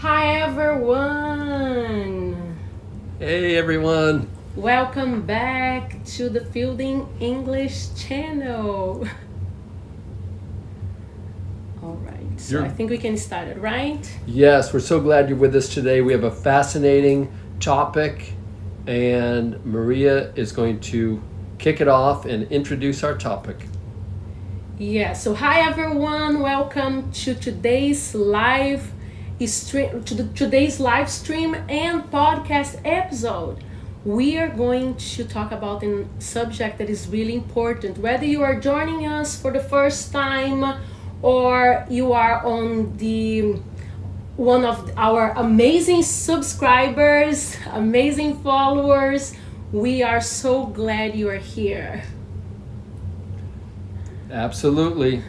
Hi everyone! Hey everyone! Welcome back to the Fielding English channel. Alright, so I think we can start it, right? Yes, we're so glad you're with us today. We have a fascinating topic, and Maria is going to kick it off and introduce our topic. Yeah, so hi everyone, welcome to today's live stream and podcast episode. We are going to talk about a subject that is really important. Whether you are joining us for the first time or you are on the one of our amazing subscribers, amazing followers, we are so glad you are here. Absolutely.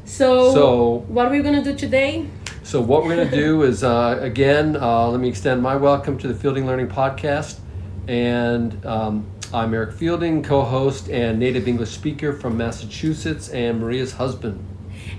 So what are we going to do today? So what we're going to do is, again, let me extend my welcome to the Fielding Learning Podcast. And I'm Eric Fielding, co-host and native English speaker from Massachusetts, and Maria's husband.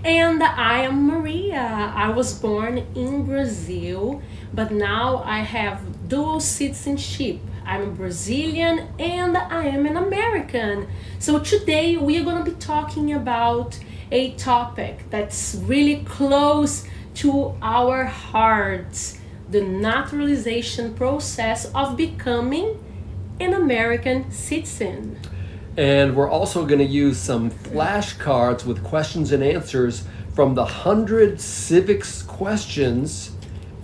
And I am Maria. I was born in Brazil, but now I have dual citizenship. I'm Brazilian and I am an American. So today we are going to be talking about a topic that's really close to our hearts: the naturalization process of becoming an American citizen. And we're also going to use some flashcards with questions and answers from the 100 Civics Questions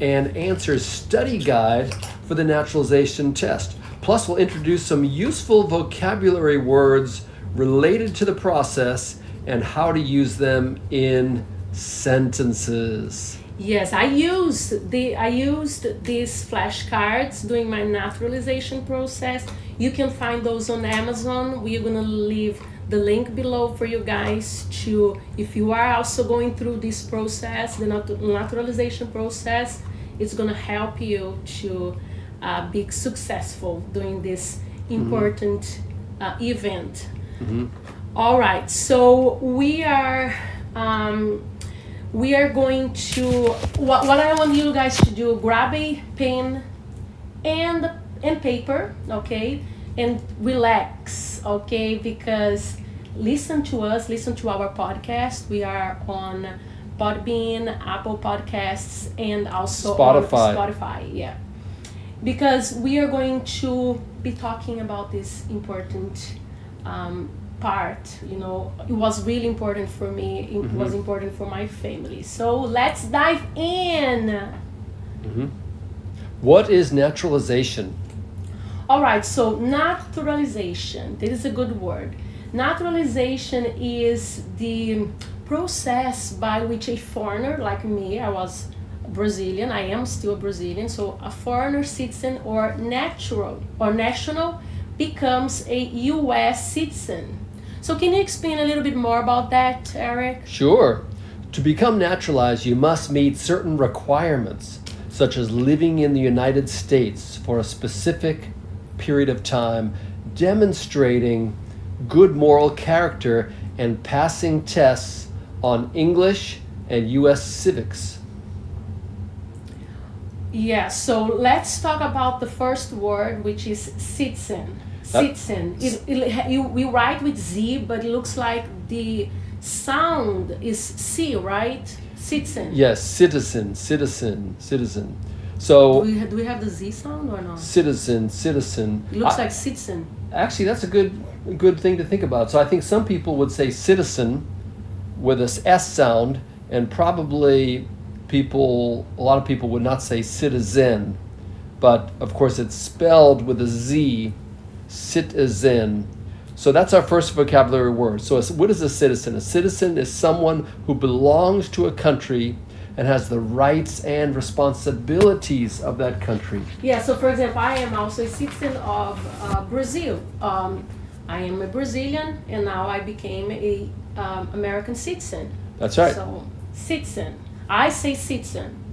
and Answers Study Guide for the Naturalization Test. Plus, we'll introduce some useful vocabulary words related to the process and how to use them in sentences. Yes, I used these flashcards during my naturalization process. You can find those on Amazon. We're gonna leave the link below for you guys to, if you are also going through this process, the naturalization process, it's gonna help you to be successful during this important event. Mm-hmm. All right, so we are going to, what I want you guys to do: grab a pen and paper, okay, and relax, okay, because listen to us, listen to our podcast. We are on Podbean, Apple Podcasts, and also Spotify. on Spotify, yeah, because we are going to be talking about this important part. You know, it was really important for me. It was important for my family. So let's dive in. Mm-hmm. What is naturalization? All right, so naturalization, this is a good word. Naturalization is the process by which a foreigner like me, I was Brazilian, I am still a Brazilian, so a foreigner citizen or national becomes a U.S. citizen. So can you explain a little bit more about that, Eric? Sure. To become naturalized, you must meet certain requirements, such as living in the United States for a specific period of time, demonstrating good moral character, and passing tests on English and U.S. civics. Yeah, so let's talk about the first word, which is citizen. Citizen. We write with Z, but it looks like the sound is C, right? Citizen. Yes, citizen. So do we have the Z sound or not? Citizen. It looks like citizen. Actually, that's a good thing to think about. So I think some people would say citizen with a S sound, and probably a lot of people would not say citizen, but of course it's spelled with a Z, citizen. So that's our first vocabulary word. So what is a citizen? A citizen is someone who belongs to a country and has the rights and responsibilities of that country. Yeah, so for example, I am also a citizen of Brazil. I am a Brazilian, and now I became a American citizen. That's right. So citizen. I say citizen.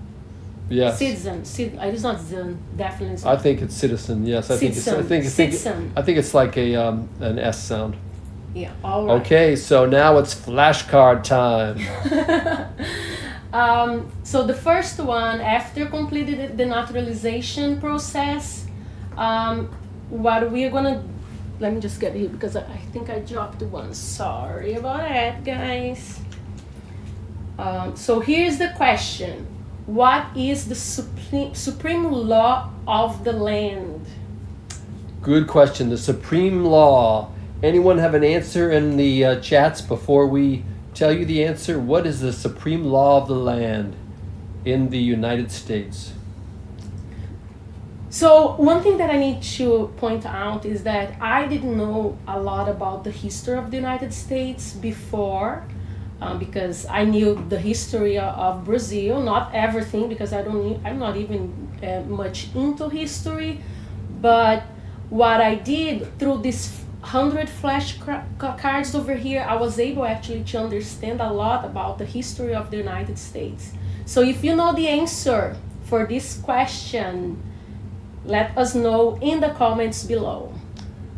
Yes. Citizen. It is not Zan, definitely. I think it's citizen. Yes, I think Citizen. I think it's like an S sound. Yeah. All right. Okay, so now it's flashcard time. So the first one, after completed the naturalization process, what we're gonna, let me just get here because I think I dropped one. Sorry about that, guys. So here's the question. What is the supreme law of the land? Good question. The supreme law. Anyone have an answer in the chats before we tell you the answer? What is the supreme law of the land in the United States? So one thing that I need to point out is that I didn't know a lot about the history of the United States before, because I knew the history of Brazil, not everything, because I'm not even much into history, but what I did through these 100 flashcards over here, I was able actually to understand a lot about the history of the United States. So if you know the answer for this question, let us know in the comments below.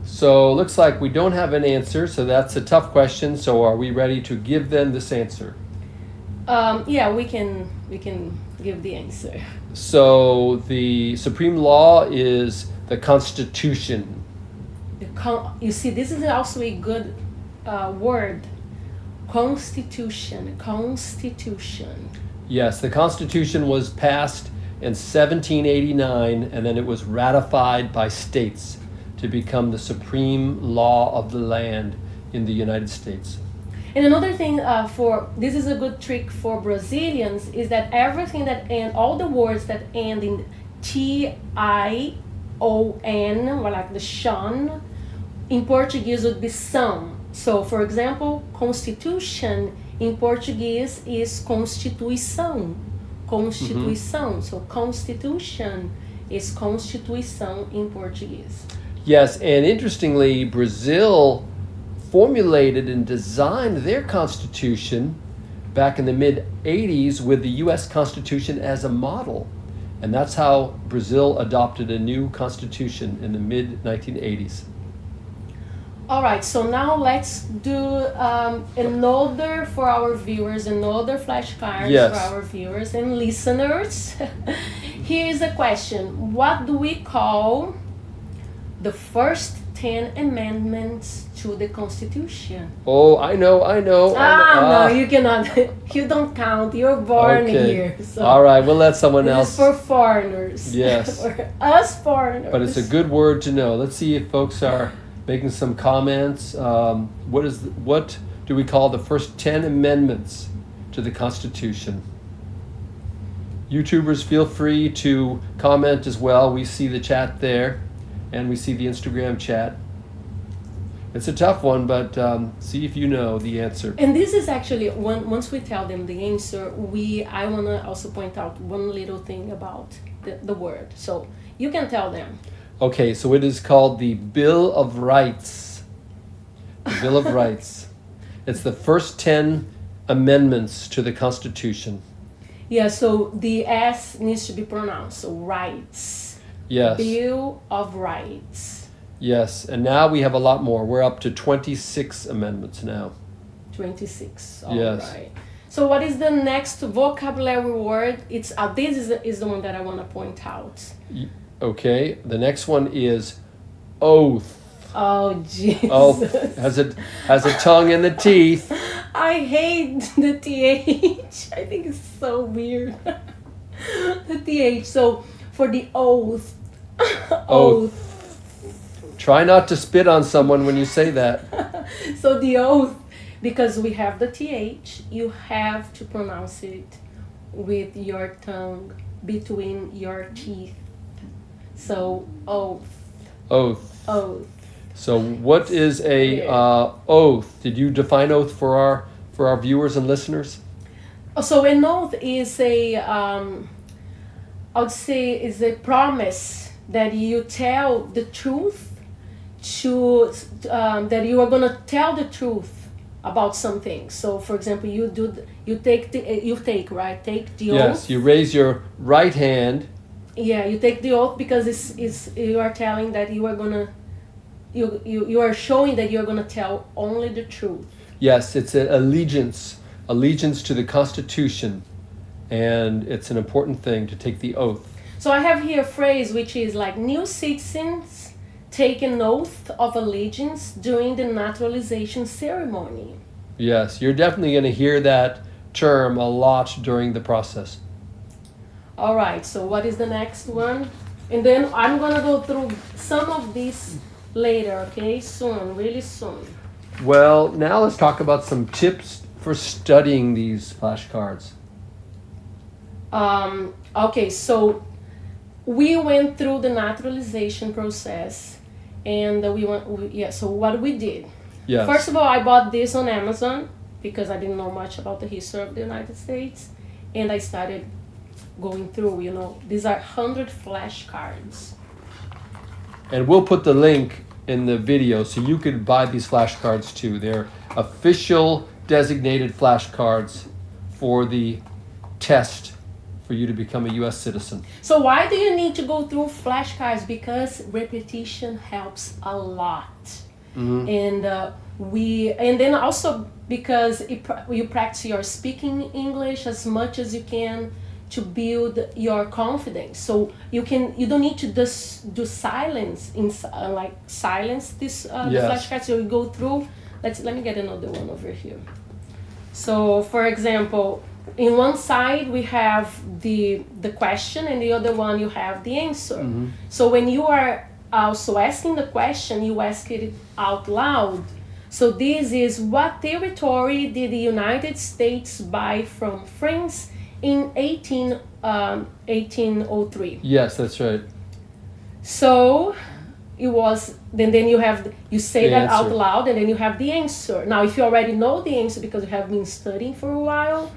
So looks like we don't have an answer, so that's a tough question. So are we ready to give them this answer? Yeah, we can give the answer. So the supreme law is the Constitution. You see, this is also a good word. Constitution. Yes, the Constitution was passed in 1789, and then it was ratified by states to become the supreme law of the land in the United States. And another thing this is a good trick for Brazilians, is that everything that all the words that end in T-I-O-N, or like the shon, in Portuguese would be são. So for example, constitution in Portuguese is constituição. Constituição. So constitution is constituição in Portuguese. Yes, and interestingly, Brazil formulated and designed their constitution back in the mid-80s with the U.S. Constitution as a model. And that's how Brazil adopted a new constitution in the mid-1980s. All right, so now let's do another for our viewers, another flashcards Yes. for our viewers and listeners. Here is a question. What do we call the first 10 amendments to the Constitution? Oh, I know. No, you cannot. You don't count. You're born Okay. here. So All right, we'll let someone this else. is for foreigners. Yes. For us foreigners. But it's a good word to know. Let's see if folks are making some comments. What do we call the first 10 amendments to the Constitution? YouTubers, feel free to comment as well. We see the chat there, and we see the Instagram chat. It's a tough one, but see if you know the answer. And this is actually, once we tell them the answer, I want to also point out one little thing about the word. So you can tell them. Okay, so it is called the Bill of Rights. The Bill of Rights. It's the first 10 amendments to the Constitution. Yeah, so the S needs to be pronounced. So rights. Yes. Bill of Rights. Yes, and now we have a lot more. We're up to 26 amendments now. 26. All Yes. right. So what is the next vocabulary word? It's this is the one that I want to point out. Okay, the next one is oath. Oh, Jesus. Oh, has a tongue in the teeth. I hate the TH. I think it's so weird. The TH. So for the oath. Oath. Try not to spit on someone when you say that. So the oath, because we have the TH, you have to pronounce it with your tongue between your teeth. So oath. Oath. Oath. So what is a oath? Did you define oath for our viewers and listeners? So an oath is I would say is a promise that you tell the truth that you are gonna tell the truth about something. So for example, you take the oath. Yes, you raise your right hand. Yeah, you take the oath because it's you are telling that you are gonna you are showing that you're gonna tell only the truth. Yes, it's an allegiance to the Constitution and it's an important thing to take the oath. So I have here a phrase which is like new citizens take an oath of allegiance during the naturalization ceremony. Yes, you're definitely going to hear that term a lot during the process. All right, so what is the next one? And then I'm going to go through some of these later, okay? Soon, really soon. Well, now let's talk about some tips for studying these flashcards. Okay, so we went through the naturalization process, and so what we did. Yes. First of all, I bought this on Amazon because I didn't know much about the history of the United States, and I started going through, these are 100 flashcards. And we'll put the link in the video so you could buy these flashcards too. They're official designated flashcards for the test for you to become a U.S. citizen. So why do you need to go through flashcards? Because repetition helps a lot. Mm-hmm. And then also because you practice your speaking English as much as you can to build your confidence. So you don't need to just do silence silence this the flashcards. So you go through. Let me get another one over here. So for example, in one side we have the question, and the other one you have the answer. Mm-hmm. So when you are also asking the question, you ask it out loud. So this is, what territory did the United States buy from France in 1803? Yes, that's right. So it was, then you say that out loud, and then you have the answer. Now, if you already know the answer because you have been studying for a while,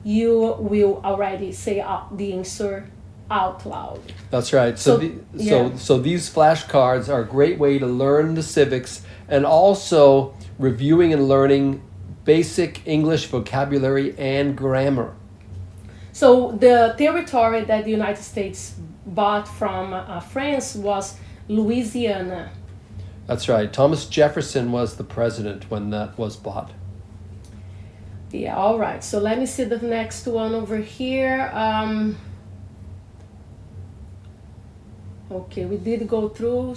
you will already say the answer out loud. That's right. So these flashcards are a great way to learn the civics, and also reviewing and learning basic English vocabulary and grammar. So the territory that the United States bought from France was Louisiana. That's right. Thomas Jefferson was the president when that was bought. Yeah, all right. So let me see the next one over here. Okay, we did go through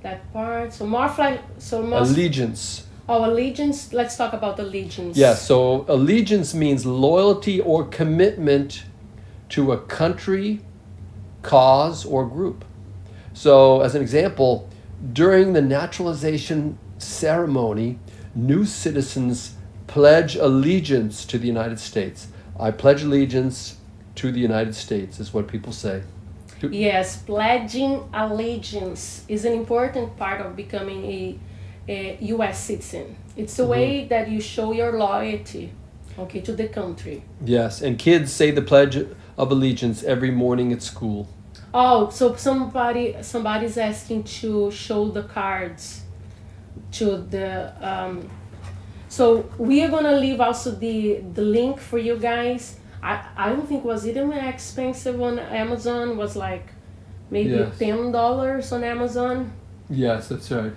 that part. So allegiance. Oh, allegiance. Let's talk about allegiance. Yeah, so allegiance means loyalty or commitment to a country, cause, or group. So as an example, during the naturalization ceremony, new citizens pledge allegiance to the United States. I pledge allegiance to the United States is what people say. Yes, pledging allegiance is an important part of becoming a U.S. citizen. It's a way that you show your loyalty, to the country. Yes, and kids say the Pledge of Allegiance every morning at school. Oh, so somebody's asking to show the cards to the. So we are gonna leave also the link for you guys. I don't think was even expensive on Amazon. It was like maybe $10 on Amazon. Yes, that's right.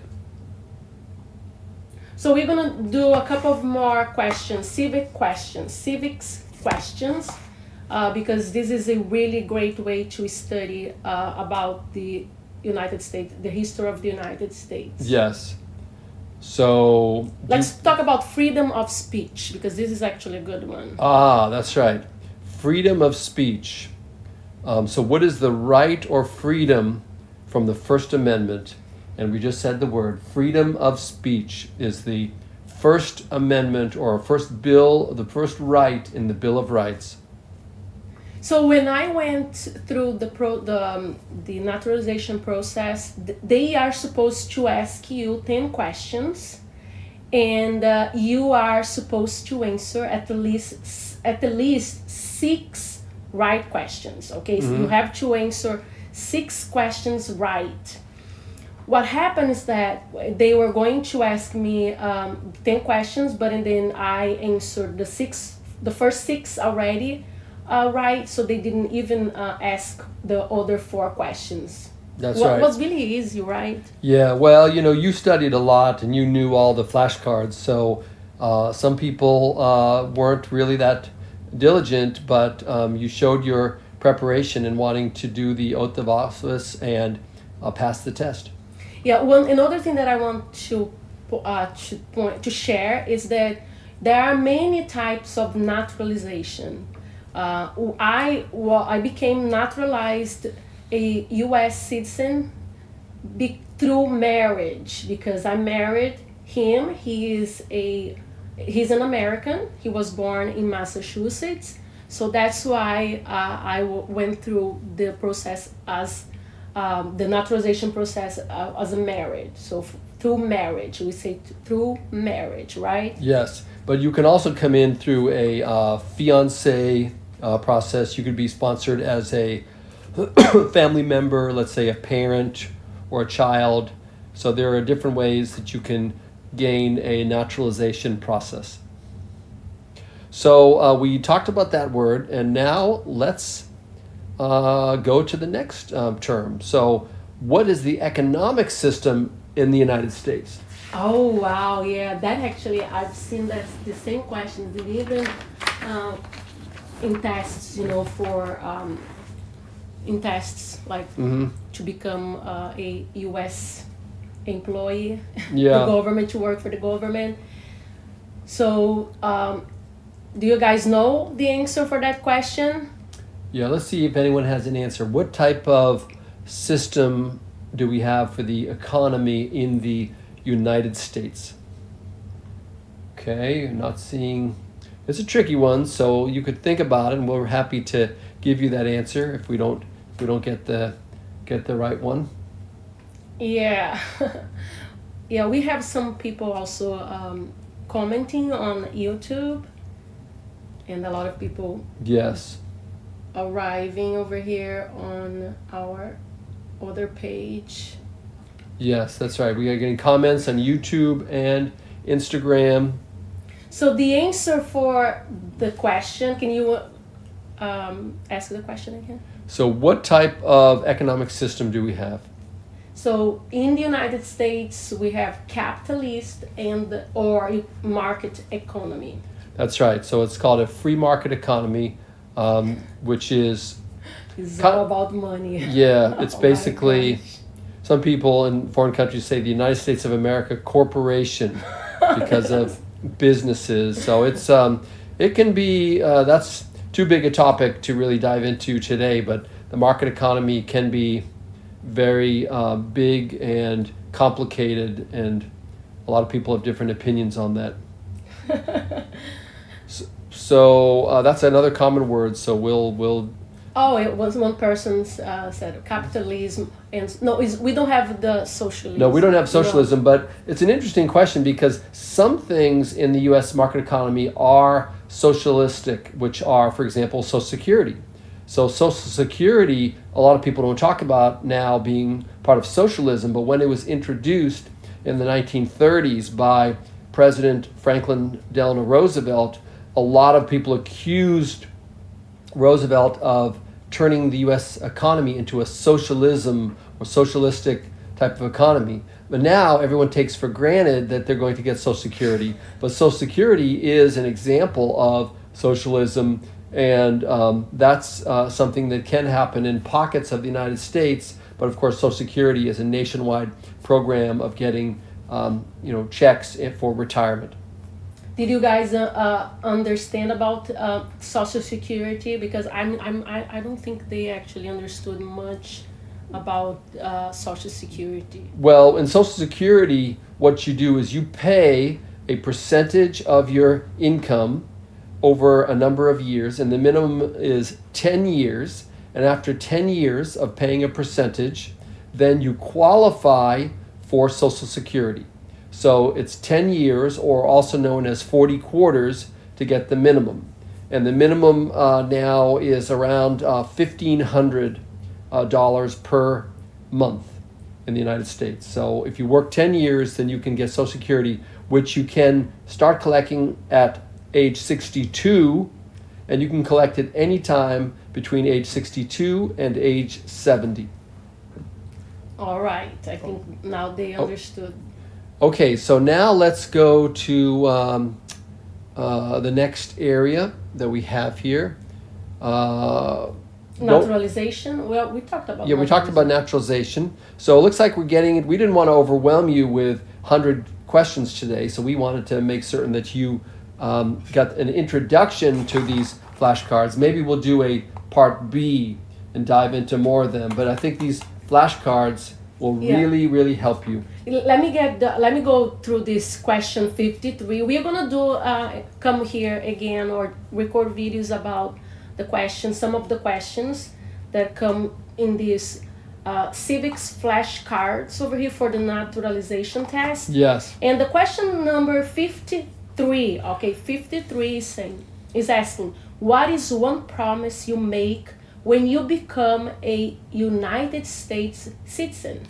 So we're gonna do a couple of more questions, civics questions, because this is a really great way to study about the United States, the history of the United States. Yes. So let's talk about freedom of speech, because this is actually a good one. Ah, that's right. Freedom of speech. So what is the right or freedom from the First Amendment? And we just said the word. Freedom of speech is the First Amendment, or first bill, the first right in the Bill of Rights. So when I went through the naturalization process, they are supposed to ask you 10 questions, and you are supposed to answer at least 6 right questions. Okay, so you have to answer 6 questions right. What happened is that they were going to ask me 10 questions, but then I answered the first 6 already right, so they didn't even ask the other 4 questions. That's right. Was really easy, right? Yeah, well, you studied a lot and you knew all the flashcards, so some people weren't really that diligent, but you showed your preparation in wanting to do the oath of office and pass the test. Yeah, one another thing that I want to share is that there are many types of naturalization. I became naturalized a U.S. citizen through marriage because I married him. He's an American. He was born in Massachusetts, so that's why went through the process as the naturalization process as a marriage. So through marriage, we say through marriage, right? Yes, but you can also come in through a fiance process. You could be sponsored as a family member, let's say a parent or a child. So there are different ways that you can gain a naturalization process. So we talked about that word, and now let's go to the next term. So what is the economic system in the United States? Oh wow, yeah, that actually I've seen that the same question. Even in tests, for in tests like to become a U.S. employee, Yeah. the government, to work for the government. So, do you guys know the answer for that question? Yeah, let's see if anyone has an answer. What type of system do we have for the economy in the United States? Okay, not seeing. It's a tricky one, so you could think about it, and we're happy to give you that answer if we don't get the right one. Yeah, yeah. We have some people also commenting on YouTube, and a lot of people Yes. arriving over here on our other page. Yes, that's right. We are getting comments on YouTube and Instagram. So the answer for the question, can you ask the question again? So what type of economic system do we have? So in the United States, we have capitalist or market economy. That's right. So it's called a free market economy, which is It's all about money. Yeah, it's Oh my basically, gosh. some people in foreign countries say the United States of America corporation because of businesses. So it's it can be that's too big a topic to really dive into today. But the market economy can be very big and complicated, and a lot of people have different opinions on that. So that's another common word. So we'll. Oh, it was one person said capitalism, and no, we don't have the socialism. No, we don't have socialism, but it's an interesting question because some things in the U.S. market economy are socialistic, which are, for example, Social Security. So Social Security, a lot of people don't talk about now being part of socialism, but when it was introduced in the 1930s by President Franklin Delano Roosevelt, a lot of people accused Roosevelt of turning the U.S. economy into a socialism or socialistic type of economy. But now everyone takes for granted that they're going to get Social Security. But Social Security is an example of socialism, and that's something that can happen in pockets of the United States. But of course, Social Security is a nationwide program of getting checks for retirement. Did you guys understand about Social Security? Because I don't think they actually understood much about Social Security. Well, in Social Security, what you do is you pay a percentage of your income over a number of years, and the minimum is 10 years. And after 10 years of paying a percentage, then you qualify for Social Security. So it's 10 years, or also known as 40 quarters, to get the minimum. And the minimum now is around $1,500 per month in the United States. So if you work 10 years, then you can get Social Security, which you can start collecting at age 62, and you can collect it anytime between age 62 and age 70. All right, I think now they understood. Okay, so now let's go to the next area that we have here. Don't- Naturalization. Well, we talked about. Yeah, we talked about naturalization. So it looks like we're getting it. We didn't want to overwhelm you with 100 questions today, so we wanted to make certain that you got an introduction to these flashcards. Maybe we'll do a part B and dive into more of them. But I think these flashcards will Yeah. really help you. Let me go through this question 53. We are gonna do come here again or record videos about the questions, some of the questions that come in these civics flashcards over here for the naturalization test. Yes. And the question number 53, okay, 53 is asking, what is one promise you make when you become a United States citizen?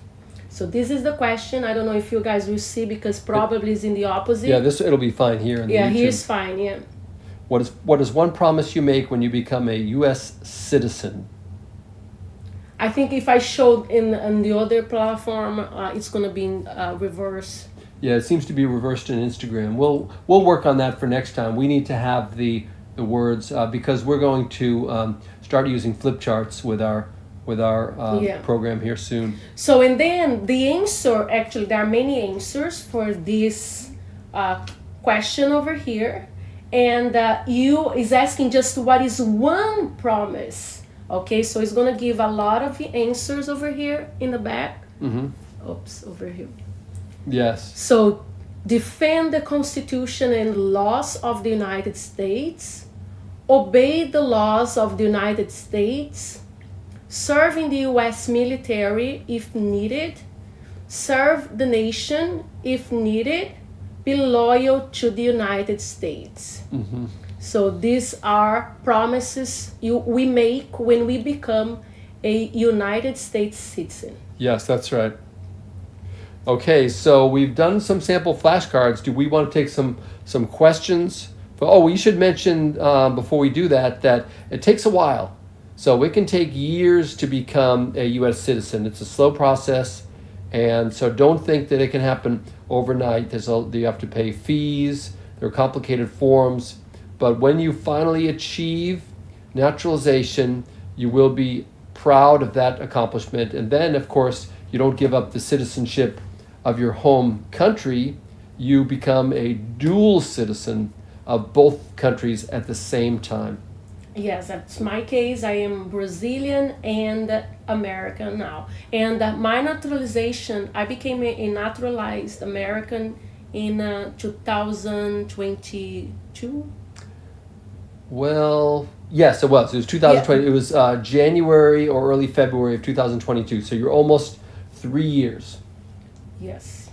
So this is the question. I don't know if you guys will see because probably it's in the opposite. Yeah, it'll be fine here in the Yeah, YouTube. here's fine, yeah. What is one promise you make when you become a U.S. citizen? I think if I showed in the other platform, it's gonna be in reverse. Yeah, it seems to be reversed in Instagram. We'll work on that for next time. We need to have the words because we're going to start using flip charts with our Yeah. program here soon. So and then the answer, actually there are many answers for this question over here, and you is asking just what is one promise. Okay, so it's gonna give a lot of answers over here in the back. Mm-hmm. Oops, over here. Yes. So defend the Constitution and laws of the United States, obey the laws of the United States, serve in the U.S. military if needed, serve the nation if needed, be loyal to the United States. Mm-hmm. So these are promises we make when we become a United States citizen. Yes, that's right. Okay, so we've done some sample flashcards. Do we want to take some questions? We should mention before we do that it takes a while. So it can take years to become a U.S. citizen. It's a slow process, and so don't think that it can happen overnight. You have to pay fees. There are complicated forms. But when you finally achieve naturalization, you will be proud of that accomplishment. And then, of course, you don't give up the citizenship of your home country. You become a dual citizen of both countries at the same time. Yes, that's my case. I am Brazilian and American now. And my naturalization, I became a naturalized American in 2022. Well, yes, it was. It was 2020. Yeah. It was January or early February of 2022. So you're almost 3 years. Yes.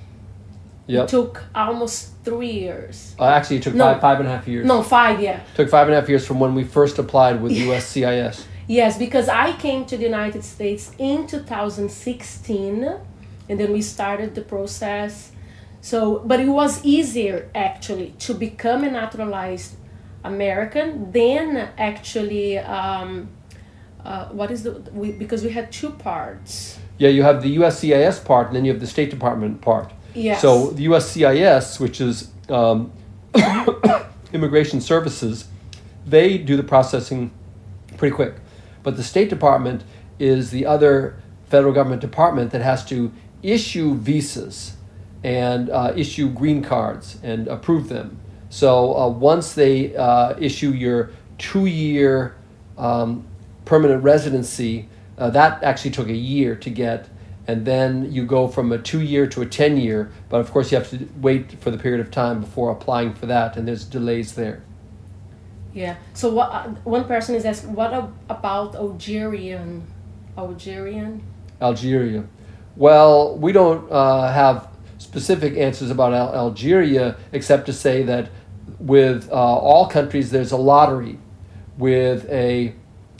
Yep. It took almost 3 years. Actually, it took No. five and a half years. No, 5, yeah. It took 5.5 years from when we first applied with USCIS. Yes, because I came to the United States in 2016, and then we started the process. So, but it was easier actually to become a naturalized American than actually because we had two parts. Yeah, you have the USCIS part, and then you have the State Department part. Yes. So the USCIS, which is Immigration Services, they do the processing pretty quick. But the State Department is the other federal government department that has to issue visas and issue green cards and approve them. So once they issue your 2-year permanent residency, that actually took a year to get, and then you go from a 2-year to a 10-year, but of course you have to wait for the period of time before applying for that, and there's delays there. Yeah. So what one person is asking, what about Algeria? Well, we don't have specific answers about Algeria, except to say that with all countries there's a lottery with a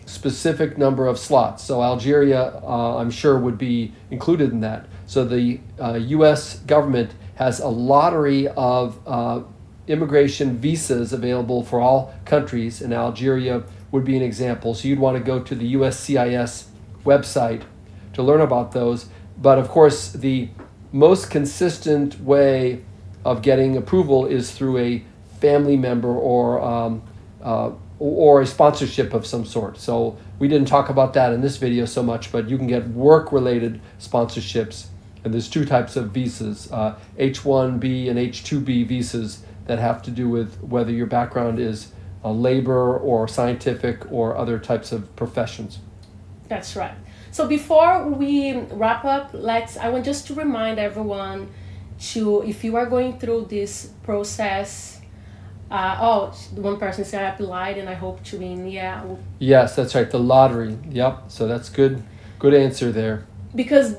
specific number of slots. So Algeria, I'm sure, would be included in that. So the U.S. government has a lottery of immigration visas available for all countries, and Algeria would be an example. So you'd want to go to the USCIS website to learn about those. But of course, the most consistent way of getting approval is through a family member or a sponsorship of some sort. So we didn't talk about that in this video so much, but you can get work-related sponsorships. And there's two types of visas, H-1B and H-2B visas that have to do with whether your background is labor or scientific or other types of professions. That's right. So before we wrap up, I want just to remind everyone to, if you are going through this process, one person said I applied and I hope to win. Yeah. Yes, that's right. The lottery. Yep. So that's good answer there. Because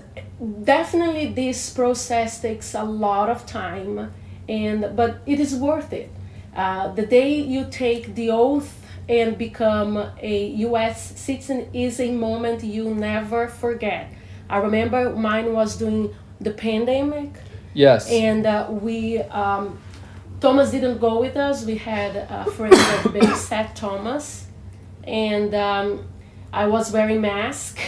definitely this process takes a lot of time, but it is worth it. The day you take the oath and become a U.S. citizen is a moment you never forget. I remember mine was during the pandemic. Yes. And Thomas didn't go with us. We had a friend that babysat Thomas, and I was wearing mask.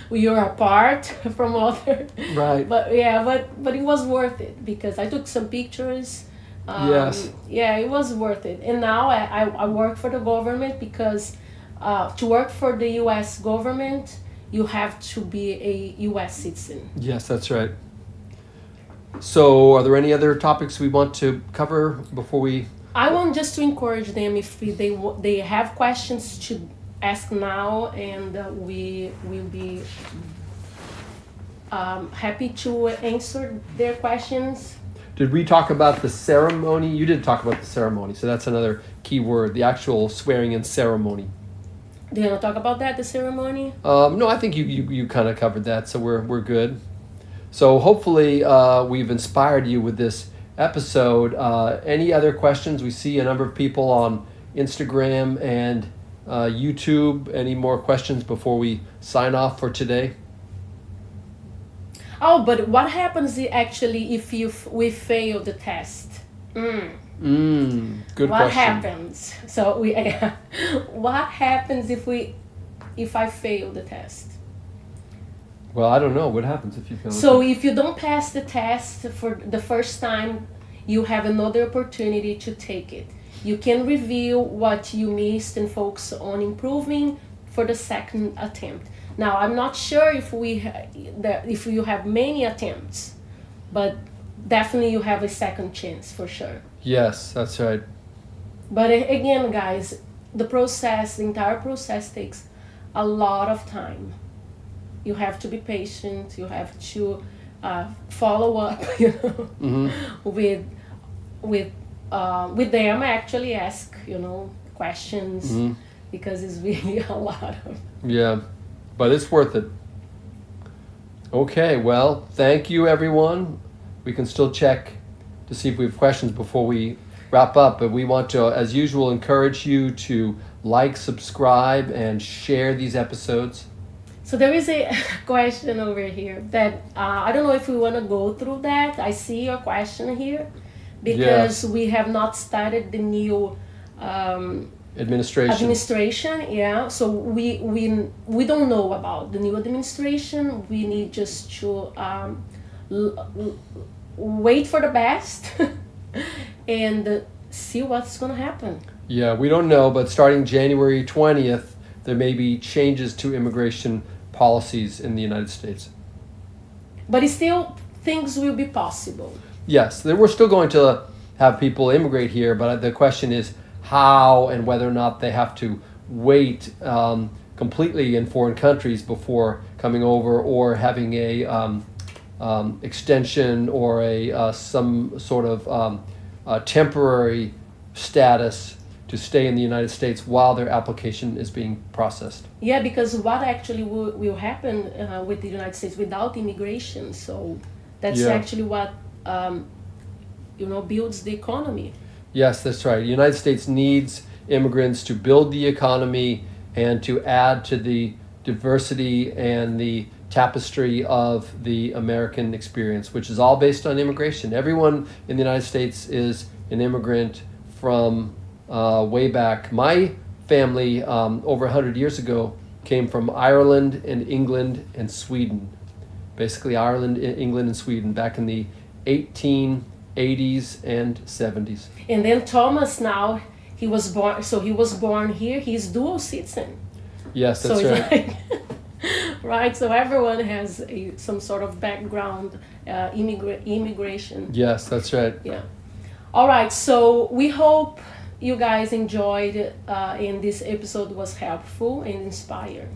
We were apart from other. Right. But it was worth it because I took some pictures. Yes. Yeah, it was worth it. And now I work for the government because to work for the U.S. government, you have to be a U.S. citizen. Yes, that's right. So are there any other topics we want to cover before we... I want just to encourage them if they have questions to ask now, and we will be happy to answer their questions. Did we talk about the ceremony? You did talk about the ceremony, so that's another key word, the actual swearing-in ceremony. Do you want to talk about that, the ceremony? No, I think you kind of covered that, so we're good. So hopefully we've inspired you with this episode. Any other questions? We see a number of people on Instagram and YouTube. Any more questions before we sign off for today? Oh, but what happens actually if we fail the test? Good what question. Happens? So what happens if I fail the test? Well, I don't know. What happens if you fail? So if you don't pass the test for the first time, you have another opportunity to take it. You can review what you missed and focus on improving for the second attempt. Now, I'm not sure if you have many attempts, but definitely you have a second chance for sure. Yes, that's right. But again, guys, the entire process takes a lot of time. You have to be patient. You have to follow up, with them. Actually, ask questions because it's really a lot of. Yeah, but it's worth it. Okay, well, thank you, everyone. We can still check to see if we have questions before we wrap up, but we want to, as usual, encourage you to like, subscribe, and share these episodes. So there is a question over here that I don't know if we want to go through that. I see your question here because we have not started the new administration. Yeah, so we don't know about the new administration. We need just to wait for the best and see what's going to happen. Yeah, we don't know, but starting January 20th, there may be changes to immigration policies in the United States. But still, things will be possible. Yes, we're still going to have people immigrate here, but the question is how and whether or not they have to wait completely in foreign countries before coming over, or having a extension or some sort of temporary status to stay in the United States while their application is being processed. Yeah, because what actually will happen with the United States without immigration? So that's actually what builds the economy. Yes, that's right. The United States needs immigrants to build the economy and to add to the diversity and the tapestry of the American experience, which is all based on immigration. Everyone in the United States is an immigrant from way back. My family, over 100 years ago, came from Ireland and England and Sweden. Basically Ireland, England, and Sweden back in the 1880s 80s and 70s. And then Thomas now, he was born here. He's dual citizen. Yes, that's so right. It's like, right. So everyone has some sort of background, immigration. Yes, that's right. Yeah. All right. So we hope you guys enjoyed, and this episode was helpful and inspired.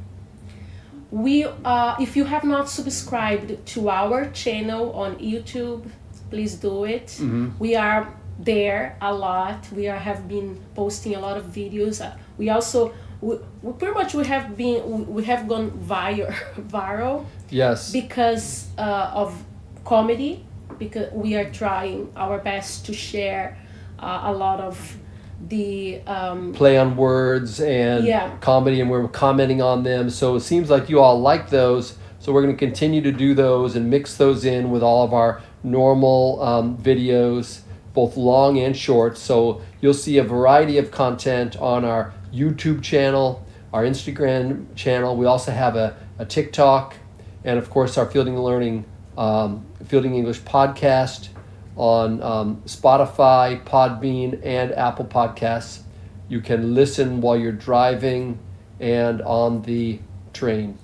If you have not subscribed to our channel on YouTube, please do it. Mm-hmm. We are there a lot. Have been posting a lot of videos. We also we pretty much we have gone viral Yes. because of comedy, because we are trying our best to share a lot of the Play on words and Yeah. comedy, and we're commenting on them. So it seems like you all like those. So we're going to continue to do those and mix those in with all of our normal videos, both long and short. So you'll see a variety of content on our YouTube channel, our Instagram channel. We also have a TikTok, and of course our Fielding English podcast on Spotify, Podbean, and Apple Podcasts. You can listen while you're driving and on the train.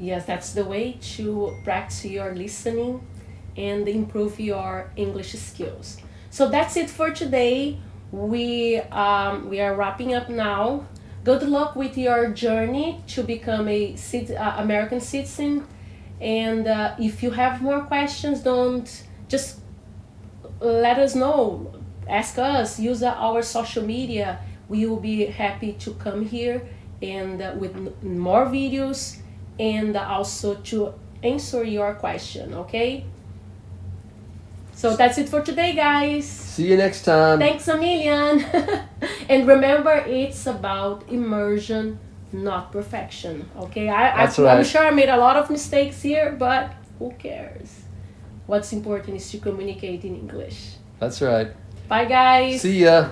Yes, that's the way to practice your listening and improve your English skills. So that's it for today. We are wrapping up now. Good luck with your journey to become a American citizen. And if you have more questions, don't just let us know. Ask us. Use our social media. We will be happy to come here and with more videos, and also to answer your question, okay? So that's it for today, guys. See you next time. Thanks a million. And remember, it's about immersion, not perfection, okay? That's right. I'm sure I made a lot of mistakes here, but who cares? What's important is to communicate in English. That's right. Bye, guys. See ya.